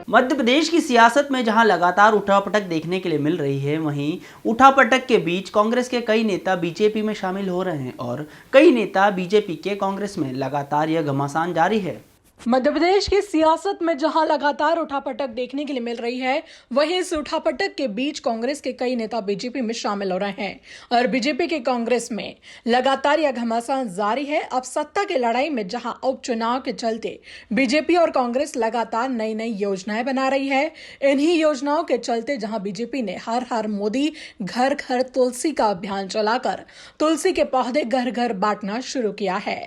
मध्य प्रदेश की सियासत में जहां लगातार उठापटक देखने के लिए मिल रही है, वहीं उठापटक के बीच कांग्रेस के कई नेता बीजेपी में शामिल हो रहे हैं और कई नेता बीजेपी के कांग्रेस में लगातार यह घमासान जारी है। मध्य प्रदेश की सियासत में जहां लगातार उठापटक देखने के लिए मिल रही है, वहीं इस उठापटक के बीच कांग्रेस के कई नेता बीजेपी में शामिल हो रहे हैं और बीजेपी के कांग्रेस में लगातार यह घमासान जारी है। अब सत्ता की लड़ाई में जहां उपचुनाव के चलते बीजेपी और कांग्रेस लगातार नई नई योजनाएं बना रही है, इन्हीं योजनाओं के चलते जहां बीजेपी ने हर हर मोदी घर घर तुलसी का अभियान चलाकर तुलसी के पौधे घर घर बांटना शुरू किया है,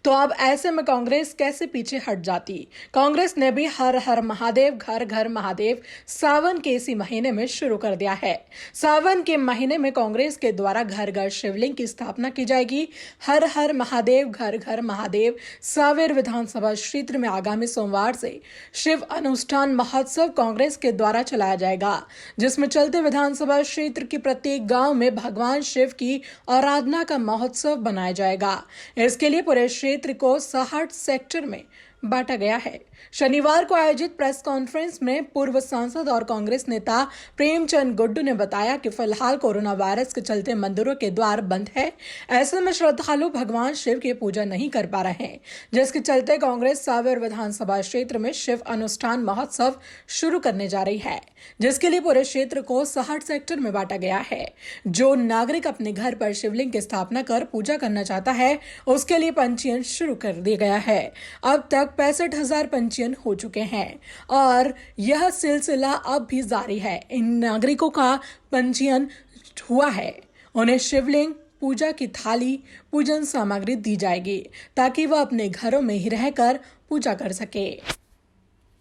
तो अब ऐसे में कांग्रेस कैसे पीछे हट जाती। कांग्रेस ने भी हर हर महादेव घर घर महादेव सावन के इसी महीने में शुरू कर दिया है। सावन के महीने में कांग्रेस के द्वारा घर घर शिवलिंग की स्थापना की जाएगी। हर हर महादेव घर घर महादेव सावेर विधानसभा क्षेत्र में आगामी सोमवार से शिव अनुष्ठान महोत्सव कांग्रेस के द्वारा चलाया जाएगा, जिसमें चलते विधानसभा क्षेत्र के प्रत्येक गांव में भगवान शिव की आराधना का महोत्सव बनाया जाएगा। इसके लिए पूरे क्षेत्र को 60 सेक्टर में बांटा गया है। शनिवार को आयोजित प्रेस कॉन्फ्रेंस में पूर्व सांसद और कांग्रेस नेता प्रेमचंद गुड्डू ने बताया कि फिलहाल कोरोना वायरस के चलते मंदिरों के द्वार बंद है। ऐसे में श्रद्धालु भगवान शिव की पूजा नहीं कर पा रहे हैं, जिसके चलते कांग्रेस सावेर विधानसभा क्षेत्र में शिव अनुष्ठान महोत्सव शुरू करने जा रही है, जिसके लिए पूरे क्षेत्र को 60 सेक्टर में बांटा गया है। जो नागरिक अपने घर पर शिवलिंग की स्थापना कर पूजा करना चाहता है, उसके लिए पंजीयन शुरू कर दिया गया है। अब तक 65,000 पंजीयन हो चुके हैं और यह सिलसिला अब भी जारी है। इन नागरिकों का पंजीयन हुआ है, उन्हें शिवलिंग, पूजा की थाली, पूजन सामग्री दी जाएगी ताकि वह अपने घरों में ही रहकर पूजा कर सके।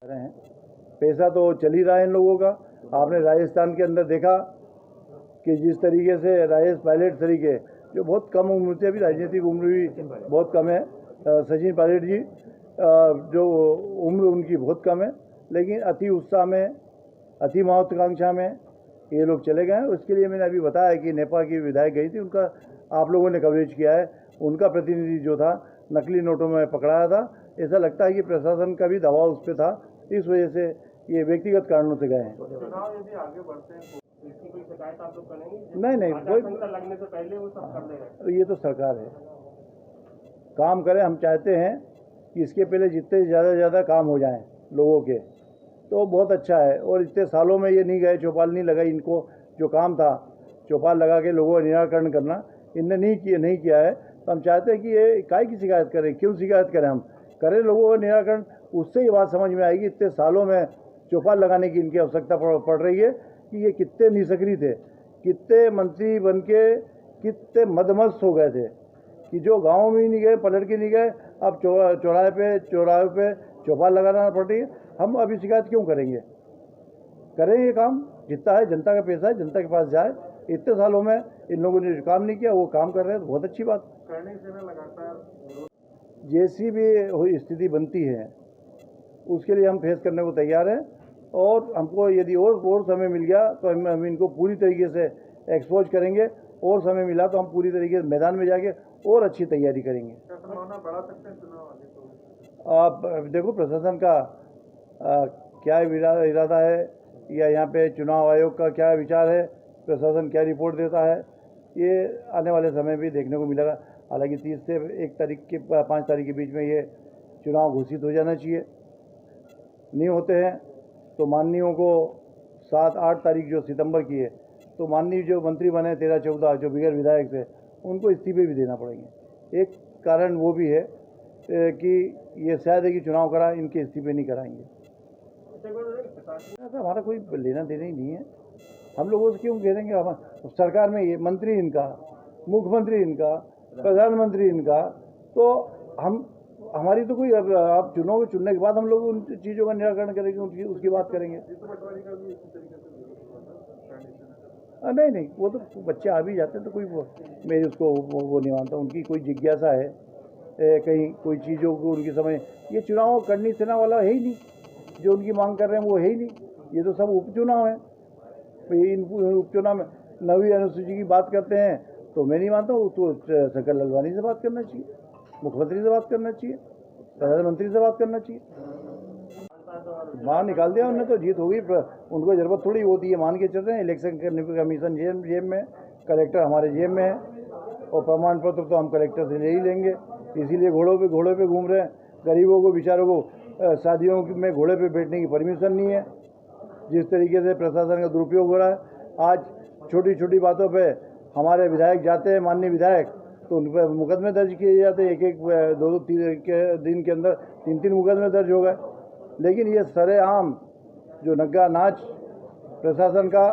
पैसा तो चल ही रहा है इन लोगों का। आपने राजस्थान के अंदर देखा कि जिस तरीके से राजेश पायलट तरीके जो बहुत कम उम्र से, अभी राजनीतिक उम्र भी बहुत कम है, सचिन पायलट जी जो उम्र उनकी बहुत कम है, लेकिन अति उत्साह में, अति महत्वाकांक्षा में ये लोग चले गए। उसके लिए मैंने अभी बताया कि नेपाल की विधायक गई थी, उनका आप लोगों ने कवरेज किया है। उनका प्रतिनिधि जो था नकली नोटों में पकड़ाया था। ऐसा लगता है कि प्रशासन का भी दबाव उस पर था, इस वजह से ये व्यक्तिगत कारणों से गए हैं। चुनाव यदि आगे बढ़ते हैं तो इसकी कोई शिकायत आप लोग करेंगे? नहीं, कोई लगने से पहले वो सब कर देगा। ये तो सरकार है, काम करे। हम चाहते हैं कि इसके पहले जितने ज़्यादा काम हो जाएं लोगों के तो बहुत अच्छा है। और इतने सालों में ये नहीं गए, चौपाल नहीं लगाई इनको। जो काम था चौपाल लगा के लोगों का निराकरण करना, इनने नहीं किया है। तो हम चाहते हैं कि ये काय की शिकायत करें, क्यों शिकायत करें, हम करें लोगों का निराकरण। उससे ये बात समझ में आएगी इतने सालों में चौपाल लगाने की इनकी आवश्यकता पड़ रही है कि ये कितने निष्क्रिय थे, कितने मंत्री बन के कितने मदमस्त हो गए थे कि जो गाँव में ही नहीं गए, पलट के नहीं गए। अब चौराहे पे चौपाल लगाना पड़ रही है। हम अभी शिकायत क्यों करेंगे? करें ये काम, जितना है जनता का पैसा है, जनता के पास जाए। इतने सालों में इन लोगों ने काम नहीं किया, वो काम कर रहे हैं तो बहुत अच्छी बात। करने से लगातार जैसी भी स्थिति बनती है उसके लिए हम फेस करने को तैयार हैं। और हमको यदि और समय मिल गया तो हम इनको पूरी तरीके से एक्सपोज करेंगे। और समय मिला तो हम पूरी तरीके से मैदान में जाके और अच्छी तैयारी करेंगे। संभावना बढ़ा सकते हैं चुनाव आगे तो? आप देखो प्रशासन का क्या इरादा है या यहाँ पे चुनाव आयोग का क्या विचार है, प्रशासन क्या रिपोर्ट देता है, ये आने वाले समय भी देखने को मिलेगा। हालांकि 30 से 5 तारीख के बीच में ये चुनाव घोषित हो जाना चाहिए। नहीं होते हैं तो माननीयों को 7-8 तारीख जो सितंबर की है, तो माननीय जो मंत्री बने 13-14 जो बगैर विधायक थे, उनको इस्तीफे भी देना पड़ेंगे। एक कारण वो भी है कि ये शायद है कि चुनाव करा, इनके इस्तीफे नहीं कराएंगे। हमारा कोई लेना देना ही नहीं है। हम लोगों से क्यों घेरेंगे? हम सरकार में ये मंत्री इनका, मुख्यमंत्री इनका, प्रधानमंत्री इनका, तो हमारी तो कोई आप चुनने के बाद हम लोग उन चीज़ों का निराकरण करेंगे, उसकी बात करेंगे। नहीं, वो तो बच्चे आ भी जाते हैं तो कोई मेरी उसको वो नहीं मानता। उनकी कोई जिज्ञासा है, कहीं कोई चीज़ों को उनकी समझ। ये चुनाव करनी सेना वाला है ही नहीं, जो उनकी मांग कर रहे हैं वो है ही नहीं। ये तो सब उपचुनाव है। इन उपचुनाव में 9वीं अनुसूची की बात करते हैं तो मैं नहीं मानता हूँ। तो शंकर लालवानी से बात करना चाहिए, मुख्यमंत्री से बात करना चाहिए, प्रधानमंत्री से बात करना चाहिए। बाहर निकाल दिया उन्होंने, तो जीत होगी। उनको ज़रूरत थोड़ी होती है, मान के चल रहे हैं। इलेक्शन कमीशन जेब में, कलेक्टर हमारे जेब में है, और प्रमाण पत्र तो हम कलेक्टर से ले ही लेंगे। इसीलिए घोड़ों पे घूम रहे हैं। गरीबों को, बेचारों को शादियों में घोड़े पे बैठने की परमिशन नहीं है। जिस तरीके से प्रशासन का दुरुपयोग हो रहा है, आज छोटी छोटी बातों पे हमारे विधायक जाते हैं, माननीय विधायक, तो उन पर मुकदमे दर्ज किए जाते हैं। एक दो दिन के अंदर 3 मुकदमे दर्ज हो गए। लेकिन ये सरेआम जो नग्गा नाच प्रशासन का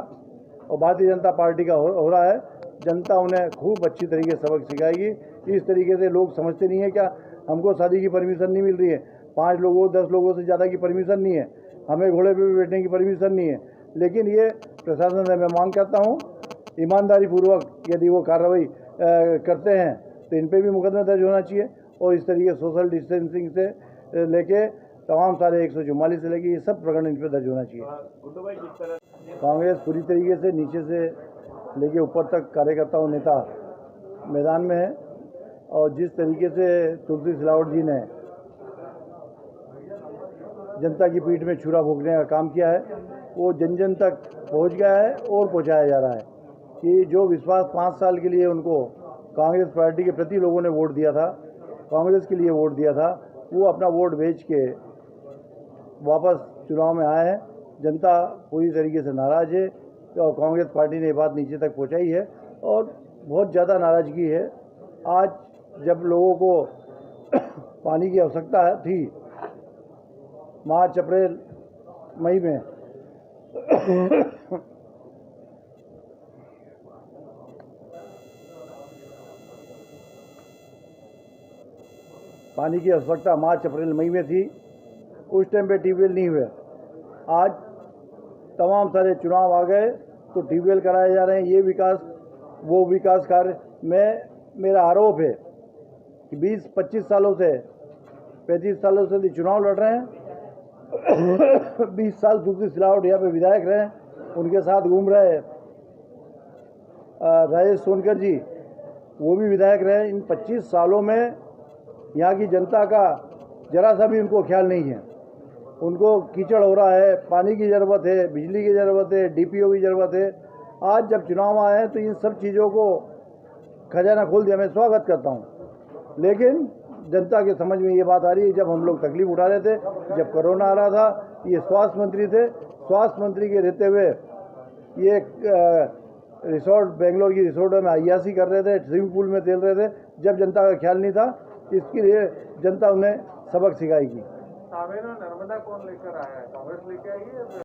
और भारतीय जनता पार्टी का हो रहा है, जनता उन्हें खूब अच्छी तरीके से सबक सिखाएगी। इस तरीके से लोग समझते नहीं है क्या, हमको शादी की परमिशन नहीं मिल रही है, 5 लोगों 10 लोगों से ज़्यादा की परमिशन नहीं है, हमें घोड़े पे भी बैठने की परमिशन नहीं है। लेकिन ये प्रशासन से मैं मांग करता हूँ, ईमानदारी पूर्वक यदि वो कार्रवाई करते हैं तो इन पर भी मुकदमा दर्ज होना चाहिए। और इस तरीके सोशल डिस्टेंसिंग से लेके तमाम सारे 144 से लेके ये सब प्रकरण इन पर दर्ज होना चाहिए। कांग्रेस पूरी तरीके से नीचे से लेके ऊपर तक कार्यकर्ताओं नेता मैदान में है। और जिस तरीके से तुलसी सिलावट जी ने जनता की पीठ में छुरा भोंकने का काम किया है, वो जन जन तक पहुंच गया है और पहुंचाया जा रहा है कि जो विश्वास 5 साल के लिए उनको कांग्रेस पार्टी के प्रति लोगों ने वोट दिया था, कांग्रेस के लिए वोट दिया था, वो अपना वोट बेच के वापस चुनाव में आए हैं। जनता पूरी तरीके से नाराज़ है और कांग्रेस पार्टी ने ये बात नीचे तक पहुंचाई है और बहुत ज़्यादा नाराज़गी है। आज जब लोगों को पानी की आवश्यकता थी मार्च अप्रैल मई में, पानी की आवश्यकता मार्च अप्रैल मई में थी, उस टाइम पे ट्यूबवेल नहीं हुए। आज तमाम सारे चुनाव आ गए तो ट्यूबवेल कराए जा रहे हैं। ये विकास वो विकास कार्य में मेरा आरोप है कि 20-25 सालों से 35 सालों से चुनाव लड़ रहे हैं। 20 साल तुलसी सिलावट यहाँ पे विधायक रहे, उनके साथ घूम रहे राजेश सोनकर जी, वो भी विधायक रहे। इन 25 सालों में यहाँ की जनता का जरा सा भी उनको ख्याल नहीं है। उनको कीचड़ हो रहा है, पानी की ज़रूरत है, बिजली की ज़रूरत है, डीपीओ की ज़रूरत है। आज जब चुनाव आए हैं तो इन सब चीज़ों को खजाना खोल दिया। मैं स्वागत करता हूँ, लेकिन जनता के समझ में ये बात आ रही है, जब हम लोग तकलीफ उठा रहे थे, जब कोरोना आ रहा था, ये स्वास्थ्य मंत्री थे, स्वास्थ्य मंत्री के रहते हुए ये रिसोर्ट बेंगलोर की रिसोर्टों में अय्याशी कर रहे थे, स्विमिंग पूल में तैर रहे थे, जब जनता का ख्याल नहीं था। इसके लिए जनता उन्हें सबक सिखाएगी। नर्मदा कौन लेकर आया है, कांग्रेस लेके आई है?